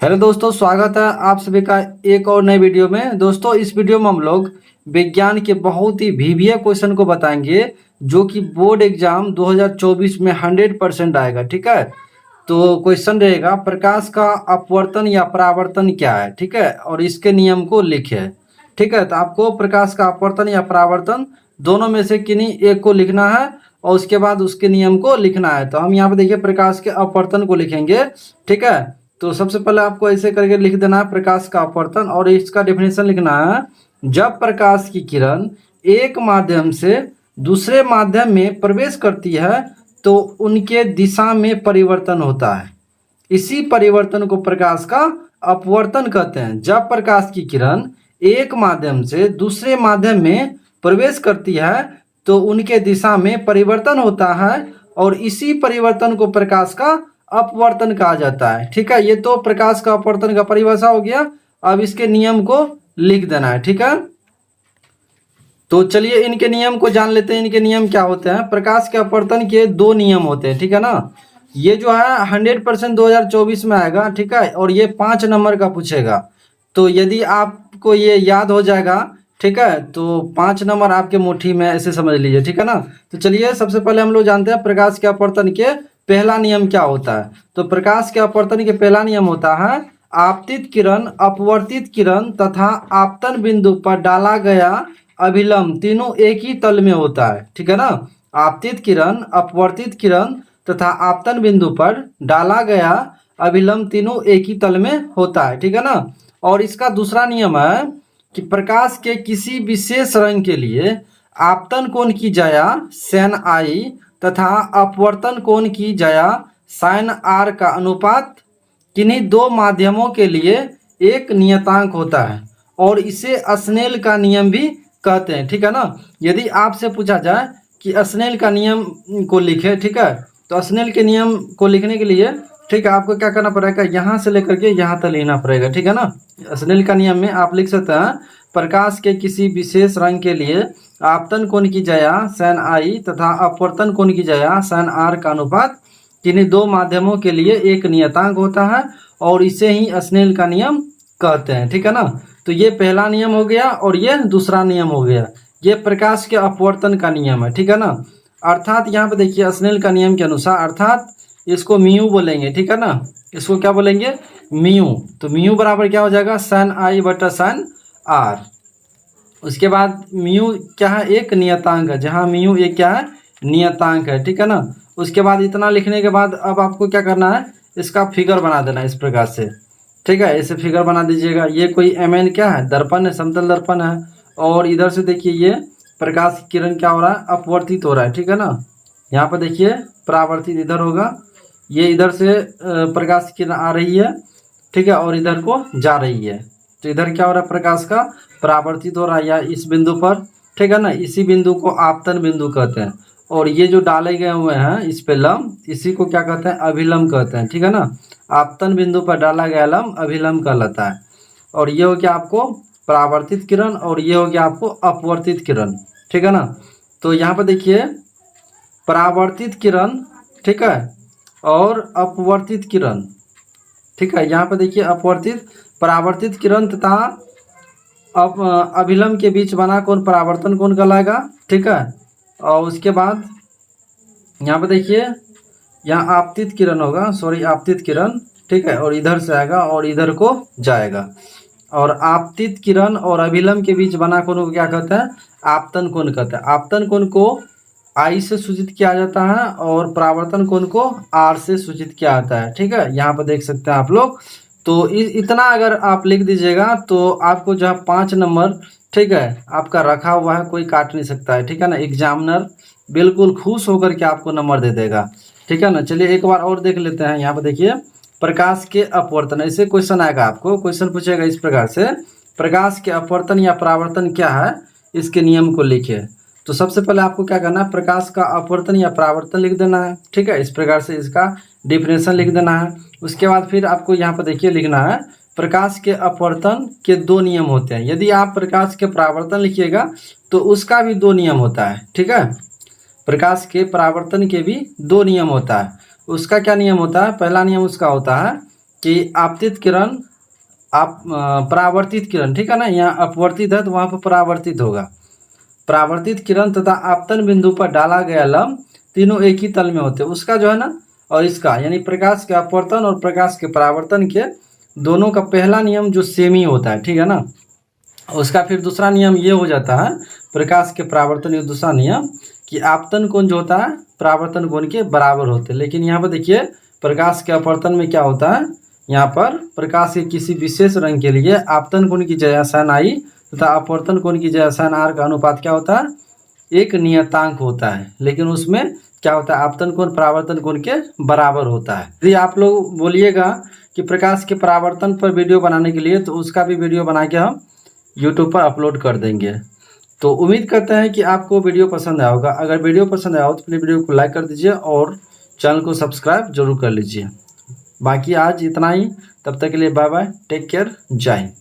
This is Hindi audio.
हेलो दोस्तों, स्वागत है आप सभी का एक और नए वीडियो में। दोस्तों, इस वीडियो में हम लोग विज्ञान के बहुत ही वीवीए क्वेश्चन को बताएंगे जो कि बोर्ड एग्जाम 2024 में 100% आएगा। ठीक है, तो क्वेश्चन रहेगा प्रकाश का अपवर्तन या परावर्तन क्या है। ठीक है, और इसके नियम को लिखे। ठीक है, तो आपको प्रकाश का अपवर्तन या परावर्तन दोनों में से किन्हीं एक को लिखना है और उसके बाद उसके नियम को लिखना है। तो हम यहाँ पे देखिए प्रकाश के अपवर्तन को लिखेंगे। ठीक है, तो सबसे पहले आपको ऐसे करके लिख देना है प्रकाश का अपवर्तन, और इसका डेफिनेशन लिखना है। जब प्रकाश की किरण एक माध्यम से दूसरे माध्यम में प्रवेश करती है तो उनके दिशा में परिवर्तन होता है। इसी परिवर्तन को प्रकाश का अपवर्तन कहते हैं। जब प्रकाश की किरण एक माध्यम से दूसरे माध्यम में प्रवेश करती है तो उनके दिशा में परिवर्तन होता है और इसी परिवर्तन को प्रकाश का अपवर्तन कहा जाता है। ठीक है, ये तो प्रकाश का अपवर्तन का परिभाषा हो गया। अब इसके नियम को लिख देना है। ठीक है, तो चलिए इनके नियम को जान लेते हैं। इनके नियम क्या होते हैं। प्रकाश के अपवर्तन के दो नियम होते हैं। ठीक है ना, ये जो है 100% 2024 में आएगा। ठीक है, और ये 5 नंबर का पूछेगा। तो यदि आपको ये याद हो जाएगा, ठीक है, तो 5 नंबर आपके मुट्ठी में ऐसे समझ लीजिए। ठीक है ना, तो चलिए सबसे पहले हम लोग जानते हैं प्रकाश के अपवर्तन के पहला नियम क्या होता है। तो प्रकाश के अपवर्तन के पहला नियम होता है आपतित किरण, अपवर्तित किरण तथा आपतन बिंदु पर डाला गया अभिलंब तीनों एक ही तल में होता है। ठीक है ना, आपतित किरण, अपवर्तित किरण तथा आपतन बिंदु पर डाला गया अभिलंब तीनों एक ही तल में होता है। ठीक है ना, और इसका दूसरा नियम है कि प्रकाश के किसी विशेष रंग के लिए आपतन कोण की जया sin I तथा अपवर्तन कोण की जया sin R का अनुपात किन्हीं दो माध्यमों के लिए एक नियतांक होता है और इसे स्नेल का नियम भी कहते हैं। ठीक है ना, यदि आपसे पूछा जाए कि स्नेल का नियम को लिखे, ठीक है, तो स्नेल के नियम को लिखने के लिए, ठीक है, आपको क्या करना पड़ेगा, यहाँ से लेकर के यहाँ तक लिखना पड़ेगा। ठीक है ना, स्नेल का नियम में आप लिख सकते हैं प्रकाश के किसी विशेष रंग के लिए आपतन कोण की जया sin I तथा अपवर्तन कोण की जया sin R का अनुपात किन्हीं दो माध्यमों के लिए एक नियतांक होता है और इसे ही स्नेल का नियम कहते हैं। ठीक है ना, तो ये पहला नियम हो गया और ये दूसरा नियम हो गया। ये प्रकाश के अपवर्तन का नियम है। ठीक है ना, अर्थात यहाँ पे देखिए स्नेल का नियम के अनुसार, अर्थात इसको म्यू बोलेंगे। ठीक है ना, इसको क्या बोलेंगे, म्यू। तो म्यू बराबर क्या हो जाएगा, sin I बटा sin R। उसके बाद म्यू क्या है, एक नियतांक है, जहाँ म्यू एक क्या है, नियतांक है। ठीक है ना, उसके बाद इतना लिखने के बाद अब आपको क्या करना है, इसका फिगर बना देना इस प्रकार से। ठीक है, ऐसे फिगर बना दीजिएगा। ये कोई mn क्या है, दर्पण है, समतल दर्पण है, और इधर से देखिए ये प्रकाश की किरण क्या हो रहा है, अपवर्तित हो रहा है। ठीक है ना, यहाँ पर देखिए परावर्तित इधर होगा, ये इधर से प्रकाश की किरण आ रही है। ठीक है, और इधर को जा रही है, तो इधर क्या हो रहा है, प्रकाश का परावर्तित हो रहा है या इस बिंदु पर। ठीक है ना, इसी बिंदु को आपतन बिंदु कहते हैं, और ये जो डाले गए हुए हैं इस पे लंब, इसी को क्या कहते हैं, अभिलंब कहते हैं। ठीक है ना, आपतन बिंदु पर डाला गया लंब अभिलंब कहलाता है। और ये हो गया आपको परावर्तित किरण और ये हो गया आपको अपवर्तित किरण। ठीक है ना, तो यहाँ पर देखिए परावर्तित किरण, ठीक है, और अपवर्तित किरण। ठीक है, यहाँ पर देखिए अपवर्तित, परावर्तित किरण तथा अब अभिलंब के बीच बना कोण परावर्तन कोण कहलाएगा। ठीक है, और उसके बाद यहाँ पे देखिए यहाँ आपतित किरण होगा, सॉरी आपतित किरण। ठीक है, और इधर से आएगा और इधर को जाएगा, और आपतित किरण और अभिलंब के बीच बना कोण को क्या कहते हैं, आपतन कोण कहते हैं। आपतन कोण को I से सूचित किया जाता है और परावर्तन कोण को R से सूचित किया जाता है। ठीक है, यहाँ पर देख सकते हैं आप लोग। तो इतना अगर आप लिख दीजिएगा तो आपको जो है 5 नंबर, ठीक है, आपका रखा हुआ है, कोई काट नहीं सकता है। ठीक है ना, एग्जामिनर बिल्कुल खुश होकर के आपको नंबर दे देगा। ठीक है ना, चलिए एक बार और देख लेते हैं। यहाँ पर देखिए प्रकाश के अपवर्तन, ऐसे क्वेश्चन आएगा, आपको क्वेश्चन पूछेगा इस प्रकार से, प्रकाश के अपवर्तन या परावर्तन क्या है, इसके नियम को लिखिए। तो सबसे पहले आपको क्या करना है, प्रकाश का अपवर्तन या परावर्तन लिख देना है। ठीक है, इस प्रकार से इसका डिफिनेशन लिख देना है। उसके बाद फिर आपको यहाँ पर देखिए लिखना है प्रकाश के अपवर्तन के दो नियम होते हैं। यदि आप प्रकाश के परावर्तन लिखिएगा तो उसका भी दो नियम होता है। ठीक है, प्रकाश के परावर्तन के भी दो नियम होता है। उसका क्या नियम होता है, पहला नियम उसका होता है कि आपतित किरण परावर्तित किरण, ठीक है ना, यहाँ अपवर्तित है तो वहाँ पर परावर्तित होगा। परावर्तित किरण तथा आपतन बिंदु पर डाला गया लंब तीनों एक ही तल में होते हैं, उसका जो है ना और इसका, यानी प्रकाश के अपवर्तन और प्रकाश के परावर्तन के दोनों का पहला नियम जो सेम ही होता है, ठीक है ना। उसका फिर दूसरा नियम ये हो जाता है प्रकाश के परावर्तन का दूसरा नियम कि आपतन कोण जो होता है परावर्तन कोण के बराबर होते हैं। लेकिन यहाँ पर देखिए प्रकाश के अपवर्तन में क्या होता है, यहाँ पर प्रकाश के किसी विशेष रंग के लिए आपतन कोण की जगह sin i तथा अपवर्तन कोण की जगह sin r का अनुपात क्या होता है, एक नियतांक होता है। लेकिन उसमें क्या होता है, आपतन कोण परावर्तन कोण के बराबर होता है। यदि आप लोग बोलिएगा कि प्रकाश के परावर्तन पर वीडियो बनाने के लिए, तो उसका भी वीडियो बना के हम यूट्यूब पर अपलोड कर देंगे। तो उम्मीद करते हैं कि आपको वीडियो पसंद आया होगा। अगर वीडियो पसंद आया हो तो प्लीज़ वीडियो को लाइक कर दीजिए और चैनल को सब्सक्राइब जरूर कर लीजिए। बाकी आज इतना ही, तब तक के लिए बाय बाय, टेक केयर, जय हिंद।